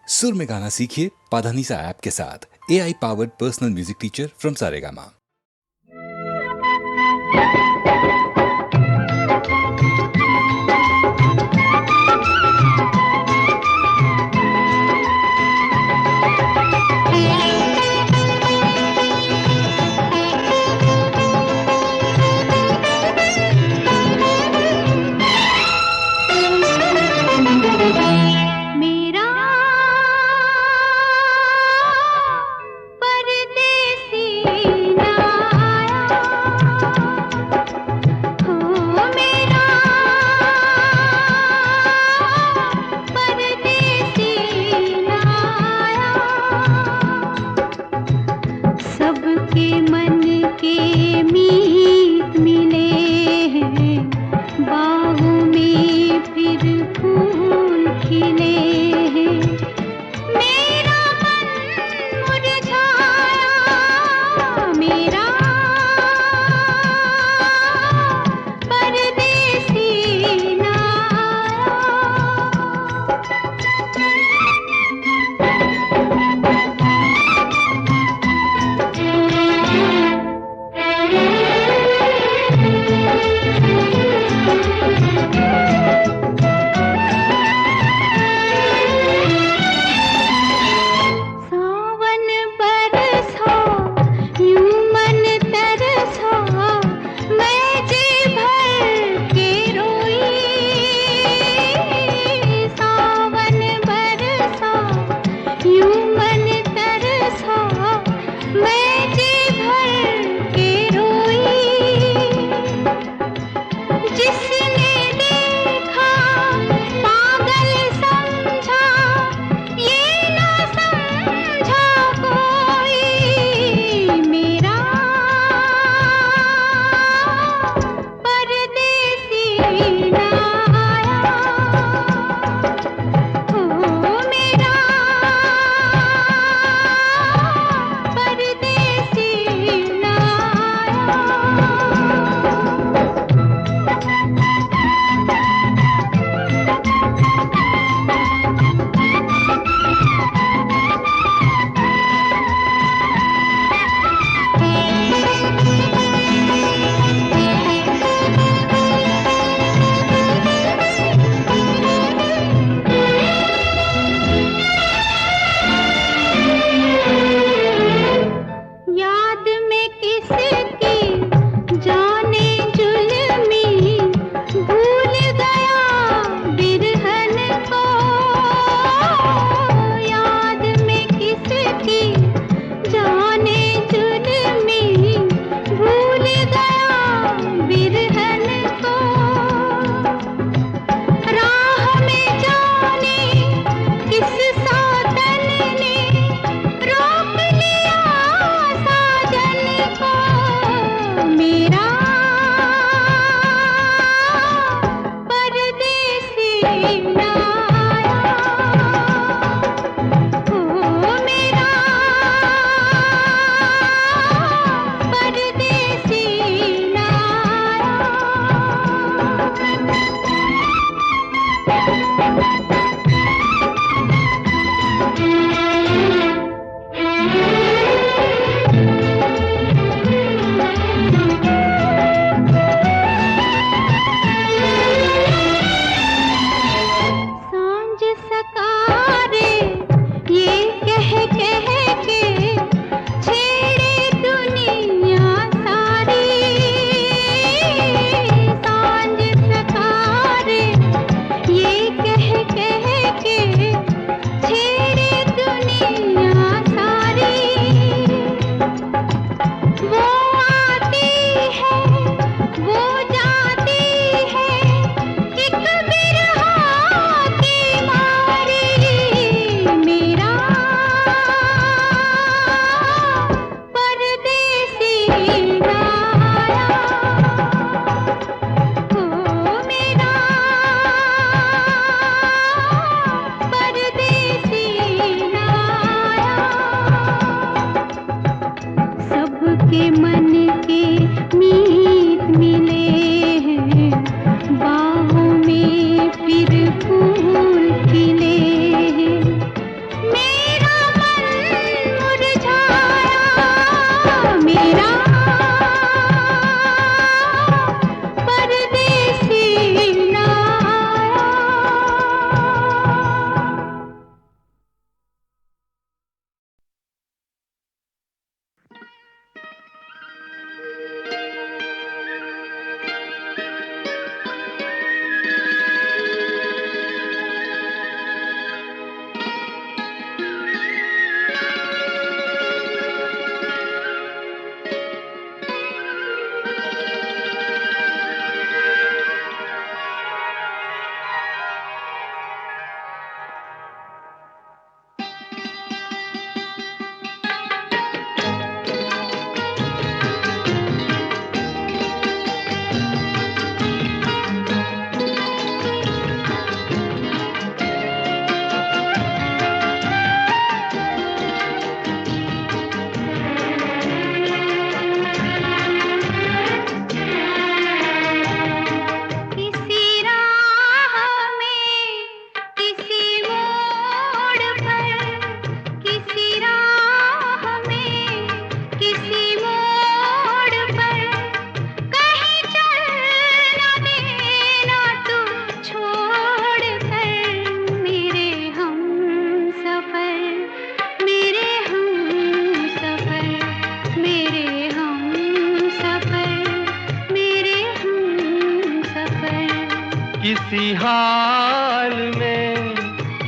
सुर में गाना सीखिए पाधानीसा ऐप के साथ। AI powered personal music teacher from Saregama. मेरा परदेसी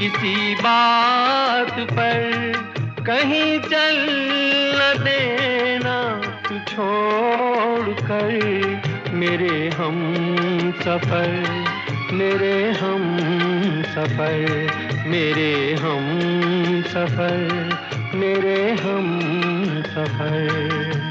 किसी बात पर कहीं चल न देना तू छोड़ कर मेरे हम सफर, मेरे हम सफर, मेरे हम सफर, मेरे हम सफर।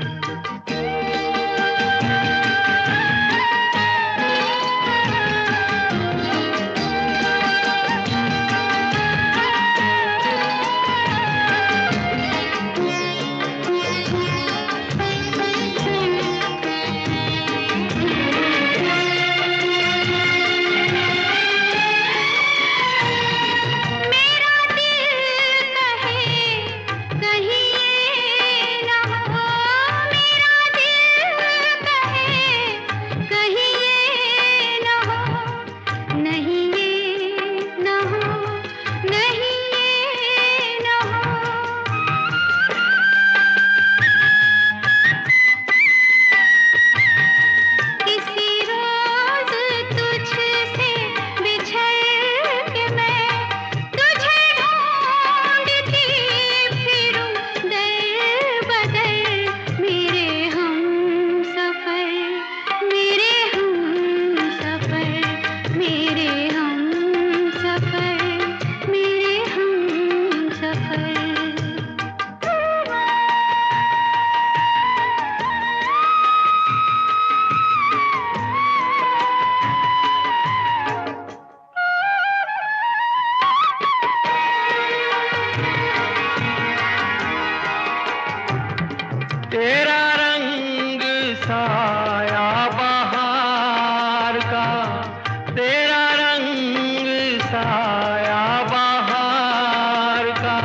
तेरा रंग साया बहार का, तेरा रंग साया बहार का,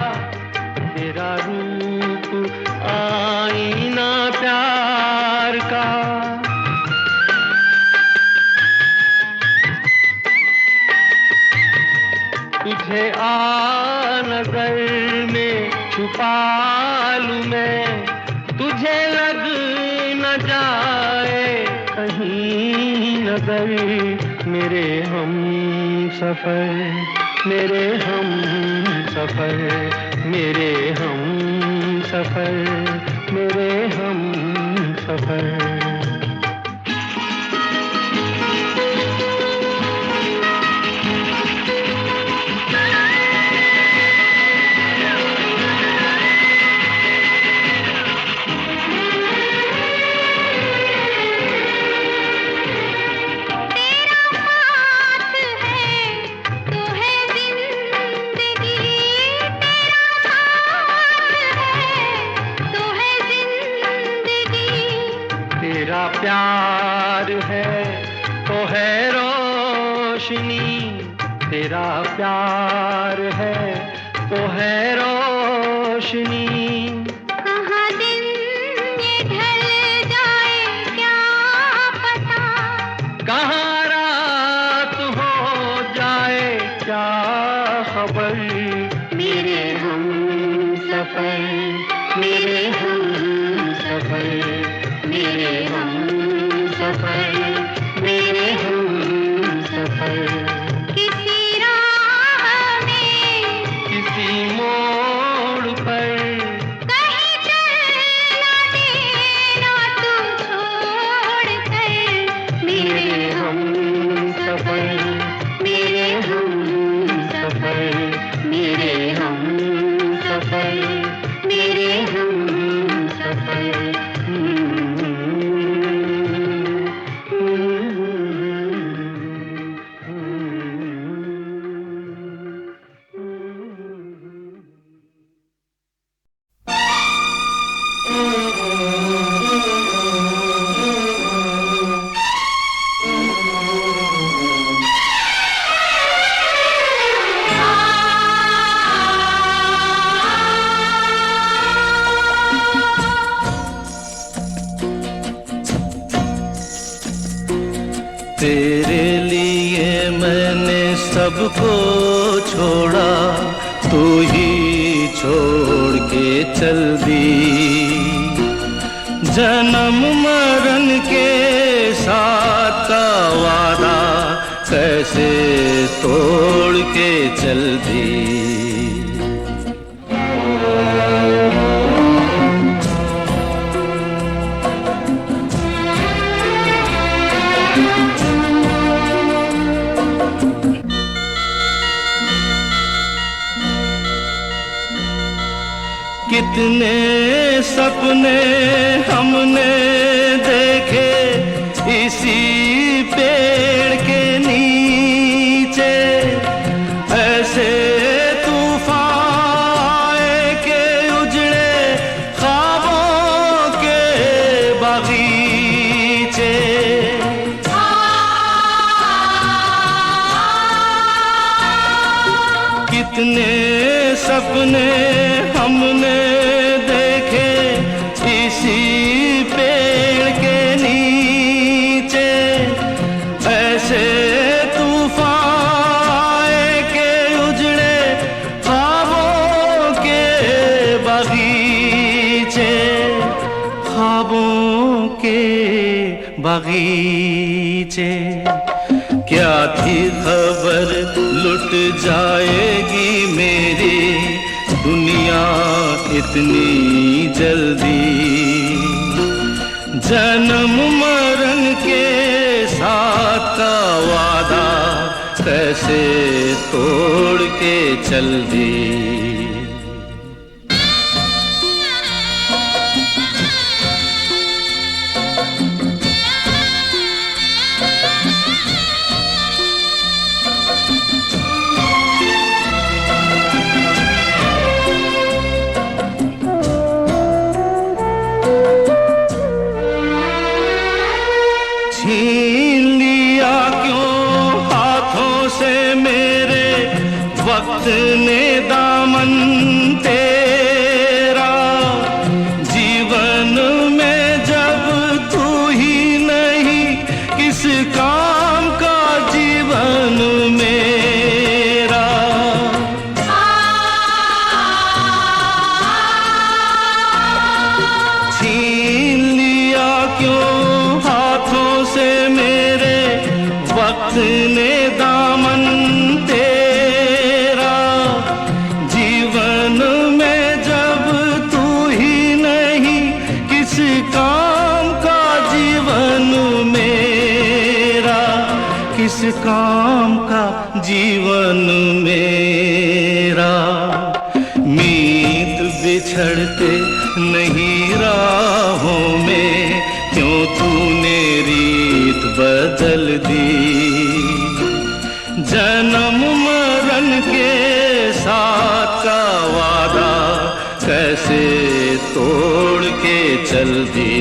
तेरा रूप आईना प्यार का। तुझे आ नजर में छुपा लूं मैं, तुझे लग न जाए कहीं नजर, मेरे हम सफर, मेरे हम सफर, मेरे हम सफर, मेरे हम सफर। तेरा प्यार है तो है रोशनी, तेरा प्यार है तो है रोशनी। कहाँ दिन ये ढल जाए क्या पता, कहाँ रात हो जाए क्या खबर, मेरे हम सफर, मेरे हम सफर, मेरे हम सफर, मेरे हम सफर। किसी राह में किसी मोड़ पर कहीं चल ना देना तू छोड़ कर, मेरे हम सफर, मेरे हम सफर, मेरे हम सफर, मेरे हम सफर। तेरे लिए मैंने सबको छोड़ा, तू ही छोड़ के चल दी। जन्म मरण के साथ का वादा कैसे तोड़ के चल दी। कितने सपने हमने देखे इसी पेड़ के नीचे, ऐसे तूफान आए के उजड़े ख्वाबों के बागीचे। कितने सपने हमने देखे इसी पेड़ के नीचे, ऐसे तूफान आए के उजड़े ख्वाबों के बागीचे, ख्वाबों के बागीचे। क्या थी खबर लुट जाएगी मेरी दुनिया इतनी जल्दी। जन्म मरण के साथ का वादा कैसे तोड़ के चल दी। छीन लिया क्यों हाथों से मेरे वक्त ने दामन तेरा। जीवन में जब तू ही नहीं किस काम का जीवन मेरा। छीन लिया क्यों से मेरे वक्त ने दामन तेरा। जीवन में जब तू ही नहीं किस काम का जीवन मेरा, किस काम का जीवन मेरा। मीत बिछड़ते नहीं राहों में, क्यों तूने रीत बदल दी। जन्म मरण के साथ का वादा कैसे तोड़ के चल दी।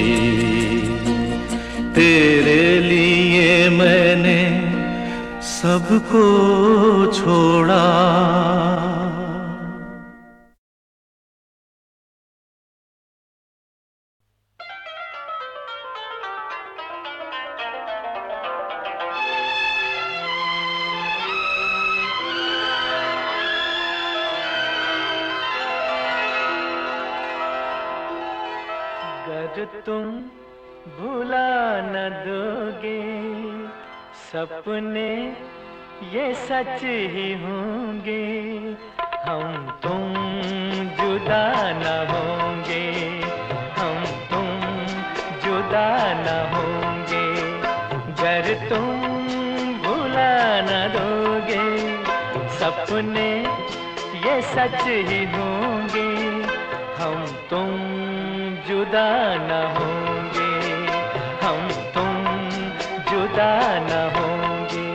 तेरे लिए मैंने सबको छोड़ा। अगर तुम भुला न दोगे सपने ये सच ही होंगे। हम तुम जुदा न होंगे, हम तुम जुदा न होंगे। अगर तुम भुला न दोगे सपने ये सच ही होंगे। हम तुम जुदा न होंगे, हम तुम जुदा न होंगे।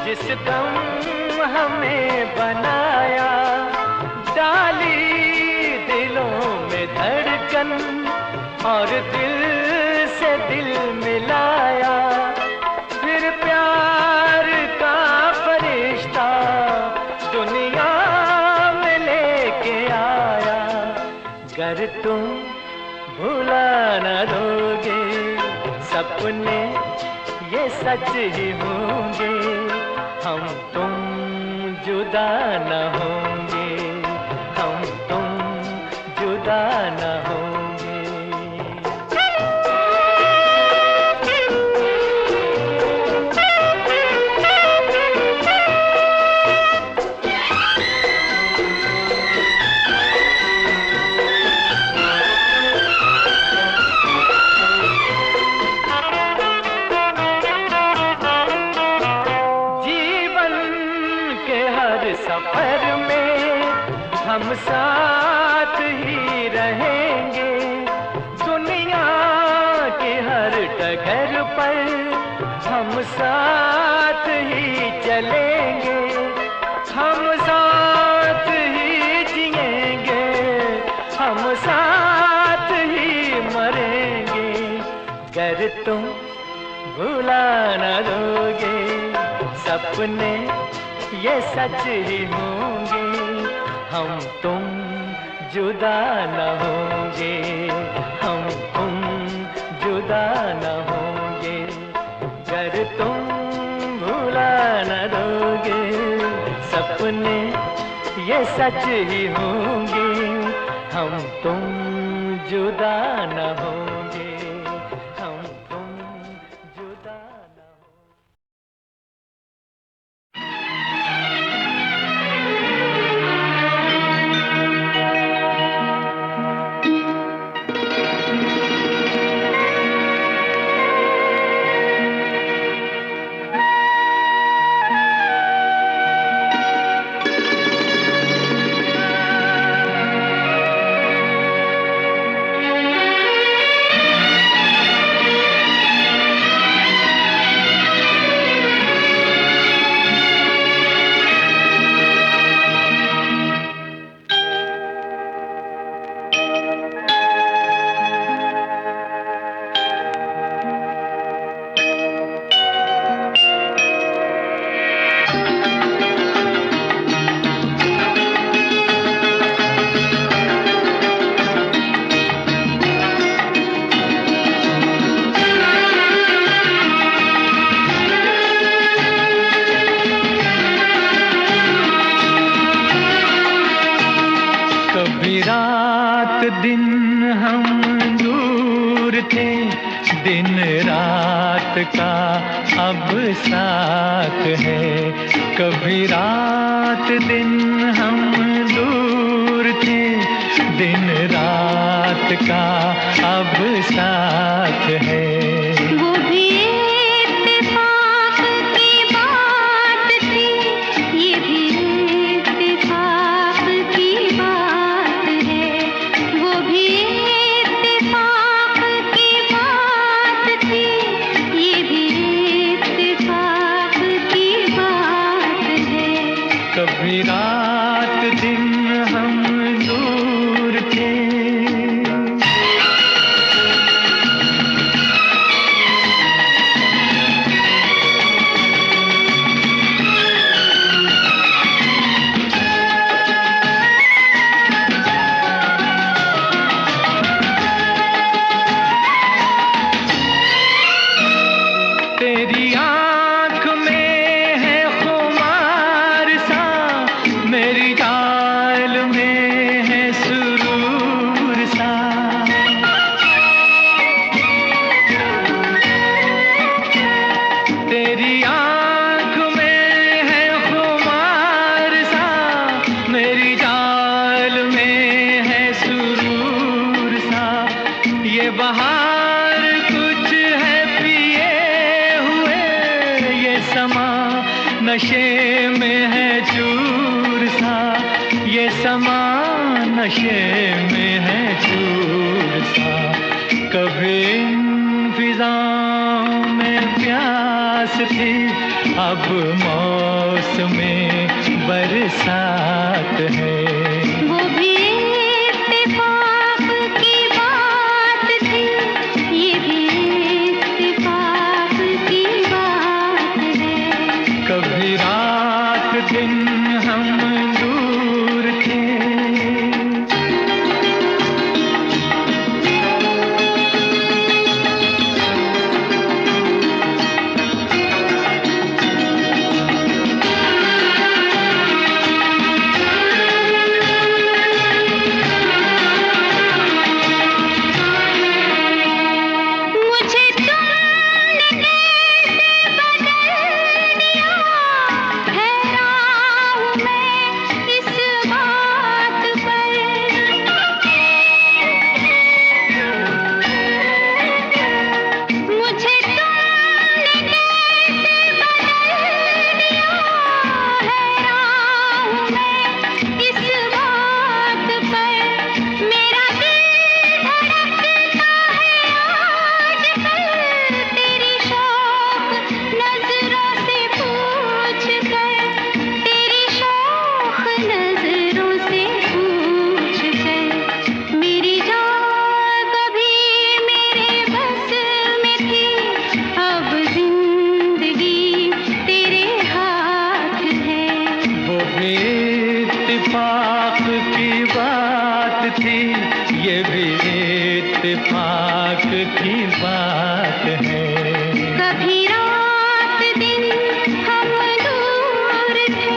जिस दम हमें बनाया, डाली दिलों में धड़कन और दिल से दिल मिलाया। फिर प्यार का फरिश्ता दुनिया में लेके आया। भुला न दोगे, सपने ये सच ही होंगे, हम तुम जुदा न होंगे, हम तुम जुदा न होंगे। सफर में हम साथ ही रहेंगे, दुनिया के हर डगर पर हम साथ ही चलेंगे, हम साथ ही जिएंगे, हम साथ ही मरेंगे। गर तुम भुला न दोगे, सपने ये सच ही होंगे, हम तुम जुदा न होंगे, हम तुम जुदा न होंगे। गर तुम भुला न दोगे, सपने ये सच ही होंगे, हम तुम जुदा न होंगे, हम तुम जुदा न होंगे। दिन हम दूर थे, दिन रात का अब साथ है। कभी रात दिन हम दूर थे, दिन रात का अब साथ है। वो भी इत्तेफाक की बात थी, ये भी इत्तेफाक की बात है। वो भी इत्तेफाक की बात थी, ये भी इत्तेफाक की बात है। कभी रात दिन हम दूर थे। तेरी आँख में है खुमार सा, मेरी चाल में है सुरूर सा। तेरी आँख में है खुमार सा, मेरी चाल में है सुरूर सा। ये बहार कुछ है पिए हुए, ये समा नशे में है चूर सा। ये समा नशे में है चूर सा। कभी इन फिजाओं में प्यास थी, अब मौसमे बरसात है। वो भी इत्तेफाक की बात थी, ये भी इत्तेफाक की बात है। कभी रात दिन हम दूर थे। इत्तेफाक की बात है। कभी रात दिन हम दूर थे,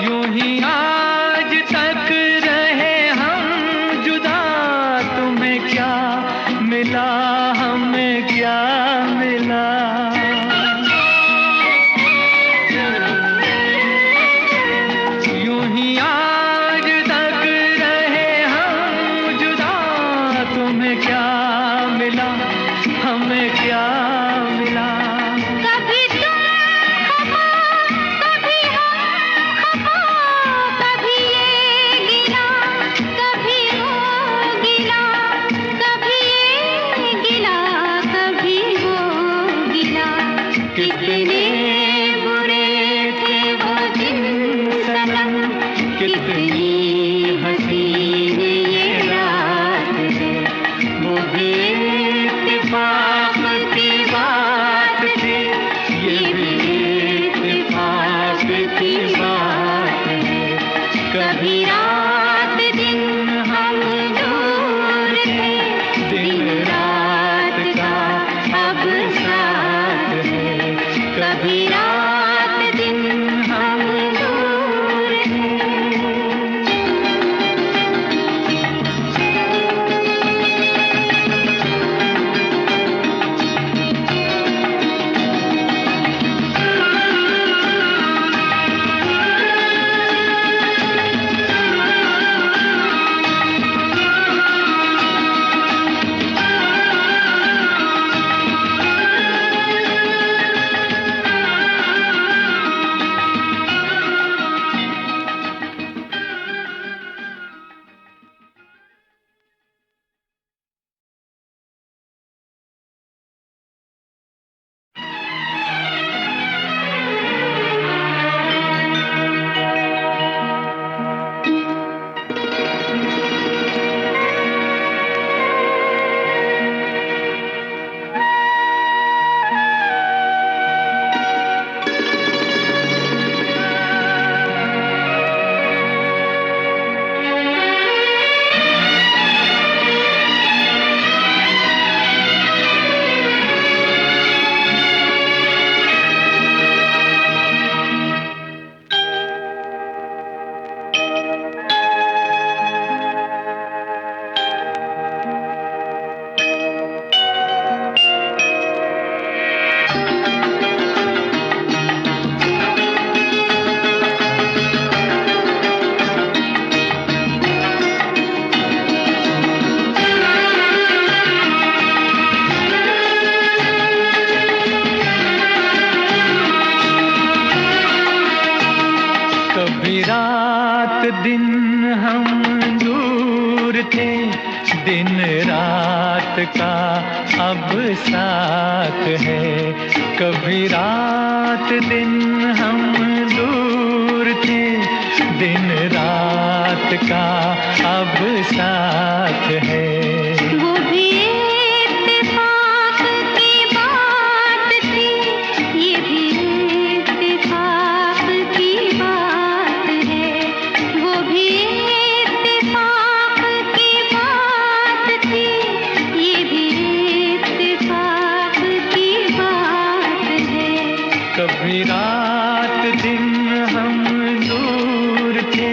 यूं ही आज तक रहे हम जुदा, तुम्हें क्या मिला हमें क्या मिला। यूं ही आज तक रहे हम जुदा, तुम्हें क्या मिला हमें क्या मिला। कभी तुम खफा, कभी हम खफा, कभी ये गिला, कभी वो गिला, कभी ये गिला, कभी वो गिला। कितने बुरे थे वो दिन सनम, कितनी हसीन ये रात है। वो भी इत्तेफाक की बात थी, ये भी इत्तेफाक की बात है। कभी रात दिन हम दूर थे, दिन रात का अब साथ है। कभी रात दिन हम दूर थे। कभी रात दिन हम दूर थे, दिन रात का अब साथ है। कभी रात दिन हम दूर थे, दिन रात का अब साथ है। वो भी इत्तेफाक की बात थी, ये भी इत्तेफाक की बात है। वो भी इत्तेफाक की बात थी, ये भी इत्तेफाक की बात है। कभी रात दिन हम दूर थे।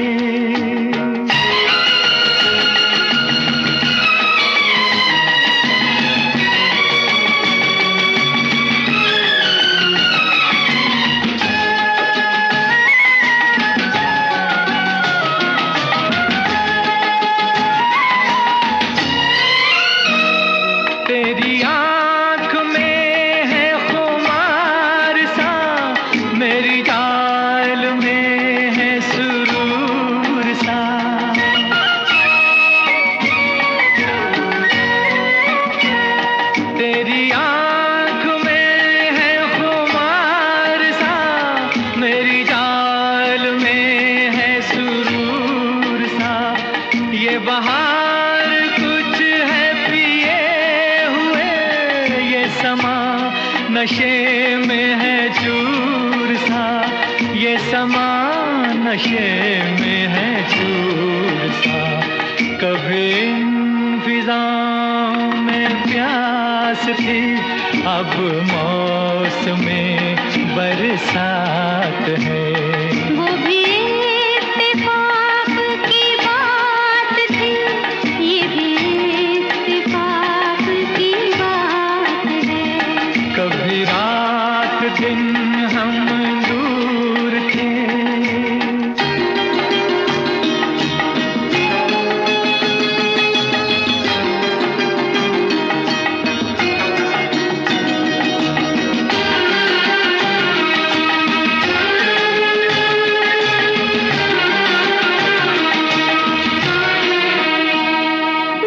ये बहार कुछ है पिए हुए, ये समा नशे में है चूर सा, ये समा नशे में है चूर सा। कभी इन फिजाओं में प्यास थी, अब मौसमे बरसात है। वो भी इत्तेफाक की बात थी, ये भी इत्तेफाक की बात है। कभी रात दिन हम दूर थे,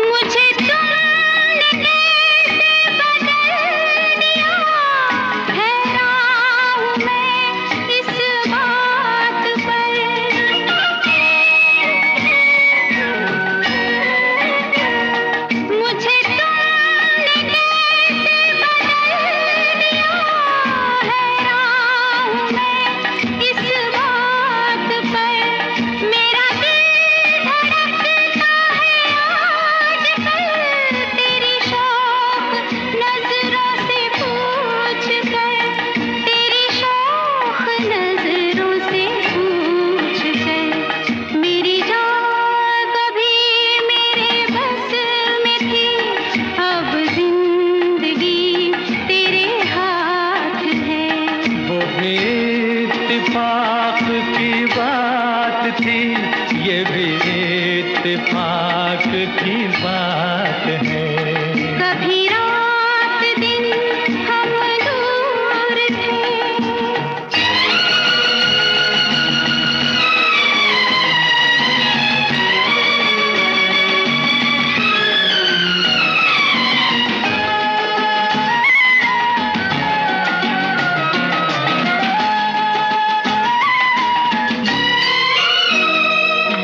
मुझे तुमने कैसे बदल दिया, हैरान हूँ मैं इस बात पर। मुझे तुमने कैसे बदल दिया, हैरान हूँ मैं इस बात पर। मेरा दिल धड़कता है आजकल, तेरी शौक नजरों से पूछ कर, तेरी शौक नजरों से पूछ कर। मेरी जान कभी मेरे बस में थी, अब जिंदगी तेरे हाथ है। वो भी इत्तेफाक की बात थी, ये भी इत्तेफाक की बात है। कभी रात दिन हम दूर थे,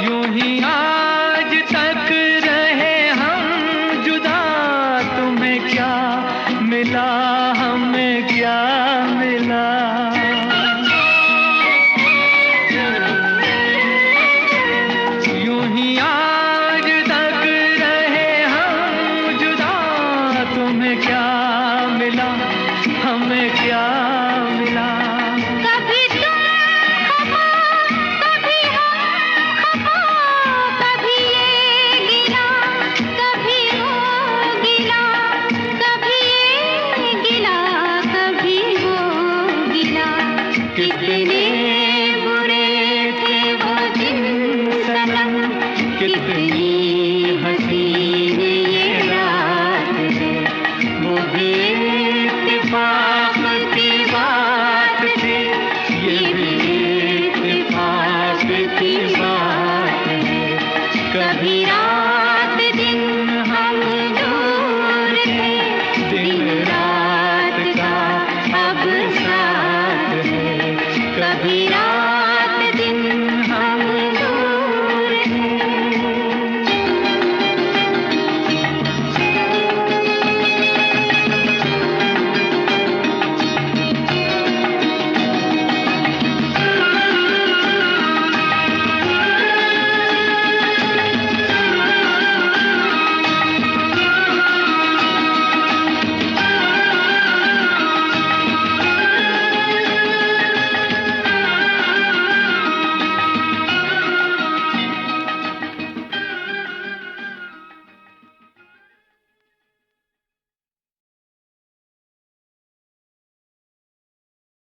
यूं ही आज तक रहे हम जुदा, तुम्हें क्या मिला हमें क्या मिला। यूं ही आज तक रहे हम जुदा, तुम्हें क्या मिला हमें क्या मिला। कभी तुम खफा, कभी हम खफा, कभी ये गिला, कभी वो गिला, कभी ये गिला, कभी वो गिला। कितने बुरे थे वो दिन सनम, कितनी हसीन ये रात है। वो भी इत्तेफाक की बात थी, ये भी इत्तेफाक की बात है। कभी रात